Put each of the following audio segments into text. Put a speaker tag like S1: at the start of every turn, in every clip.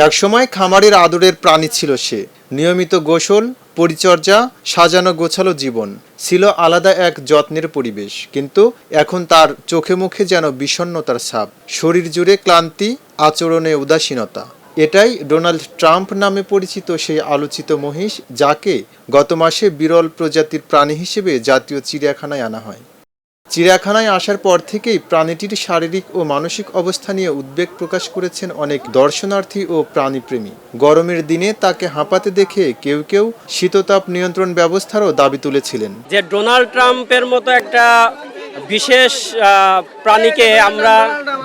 S1: একসময় খামারের আদরের প্রাণী ছিল সে। নিয়মিত গোসল, পরিচর্যা, সাজানো গোছালো জীবন, ছিল আলাদা এক যত্নের পরিবেশ। কিন্তু এখন তার চোখে মুখে যেন বিষণ্ণতার ছাপ, শরীর জুড়ে ক্লান্তি, আচরণে উদাসীনতা। এটাই ডোনাল্ড ট্রাম্প নামে পরিচিত সেই আলোচিত মহিষ, যাকে গত মাসে বিরল প্রজাতির প্রাণী হিসেবে জাতীয় চিড়িয়াখানায় আনা হয়। চিড়িয়াখানায় আসার পর থেকেই প্রাণীটির শারীরিক ও মানসিক অবস্থা নিয়ে উদ্বেগ প্রকাশ করেছেন অনেক দর্শনার্থী ও প্রাণীপ্রেমী। গরমের দিনে তাকে হাঁপাতে দেখে কেউ কেউ শীততাপ নিয়ন্ত্রণ ব্যবস্থারও দাবি তুলেছিলেন।
S2: যে ডোনাল্ড ট্রাম্পের মতো একটা বিশেষ প্রাণীকে আমরা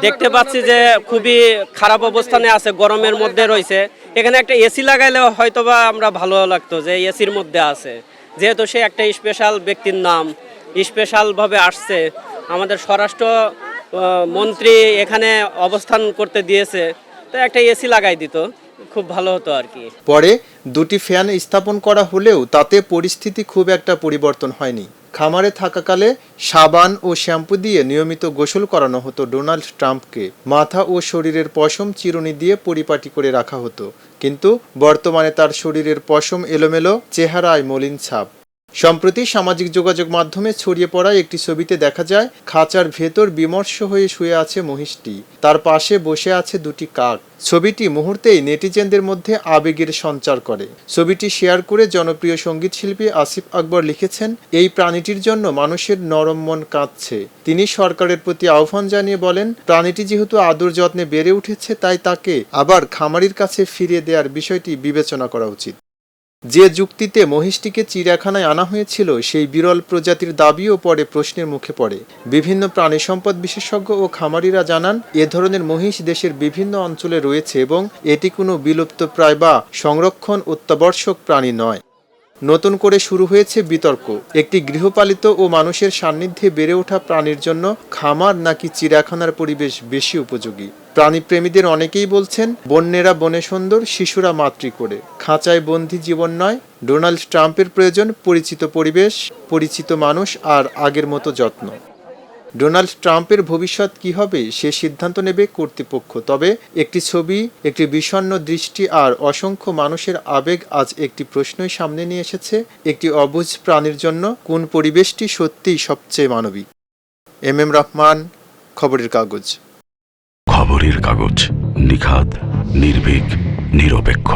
S2: দেখতে পাচ্ছি যে খুবই খারাপ অবস্থানে আছে, গরমের মধ্যে রয়েছে। এখানে একটা এসি লাগাইলে হয়তোবা আমরা ভালো লাগতো যে এসির মধ্যে আছে, যেহেতু সে একটা স্পেশাল ব্যক্তির নাম, স্পেশালভাবে আসছে। আমাদের স্বরাষ্ট্র মন্ত্রী এখানে অবস্থান করতে দিয়েছে, তো একটা এসি লাগাই দিত, খুব ভালো হতো আর কি।
S1: পরে দুটি ফ্যান স্থাপন করা হলেও তাতে পরিস্থিতি খুব একটা পরিবর্তন হয়নি। খামারে থাকাকালে সাবান ও শ্যাম্পু দিয়ে নিয়মিত গোসল করানো হতো ডোনাল্ড ট্রাম্পকে। মাথা ও শরীরের পশম চিরুনি দিয়ে পরিপাটি করে রাখা হতো। কিন্তু বর্তমানে তার শরীরের পশম এলোমেলো, চেহারায় মলিন ছাপ। সম্প্রতি সামাজিক যোগাযোগ মাধ্যমে ছড়িয়ে পড়া একটি ছবিতে দেখা যায় খাঁচার ভেতর বিমর্ষ হয়ে শুয়ে আছে মহিষটি, তার পাশে বসে আছে দুটি কাক। ছবিটি মুহূর্তেই নেটিজেনদের মধ্যে আবেগের সঞ্চার করে। ছবিটি শেয়ার করে জনপ্রিয় সঙ্গীত শিল্পী আসিফ আকবর লিখেছেন, এই প্রাণীটির জন্য মানুষের নরম মন কাঁদছে। তিনি সরকারের প্রতি আহ্বান জানিয়ে বলেন, প্রাণীটি যেহেতু আদর যত্নে বেড়ে উঠেছে, তাই তাকে আবার খামারির কাছে ফিরিয়ে দেওয়ার বিষয়টি বিবেচনা করা উচিত। যে যুক্তিতে মহিষটিকে চিড়িয়াখানায় আনা হয়েছিল, সেই বিরল প্রজাতির দাবিও পরে প্রশ্নের মুখে পড়ে। বিভিন্ন প্রাণী সম্পদ বিশেষজ্ঞ ও খামারিরা জানান, এ ধরনের মহিষ দেশের বিভিন্ন অঞ্চলে রয়েছে এবং এটি কোনো বিলুপ্তপ্রায় বা সংরক্ষণ অত্যাবশ্যক প্রাণী নয়। নতুন করে শুরু হয়েছে বিতর্ক, একটি গৃহপালিত ও মানুষের সান্নিধ্যে বেড়ে ওঠা প্রাণীর জন্য খামার নাকি চিড়িয়াখানার পরিবেশ বেশি উপযোগী। প্রাণীপ্রেমীদের অনেকেই বলছেন, বন্যেরা বনে সুন্দর, শিশুরা মাতৃ করে, খাঁচায় বন্দি জীবন নয়। ডোনাল্ড ট্রাম্পের প্রয়োজন পরিচিত পরিবেশ, পরিচিত মানুষ আর আগের মতো যত্ন। ডোনাল্ড ট্রাম্পের ভবিষ্যৎ কি হবে সে সিদ্ধান্ত নেবে কর্তৃপক্ষ। তবে একটি ছবি, একটি বিষণ্ণ দৃষ্টি আর অসংখ্য মানুষের আবেগ আজ একটি প্রশ্নই সামনে নিয়ে এসেছে, একটি অবুঝ প্রাণীর জন্য কোন পরিবেশটি সত্যিই সবচেয়ে মানবিক? এম রহমান, খবরের কাগজ।
S3: খবরের কাগজ, নিখাদ, নির্ভীক, নিরপেক্ষ।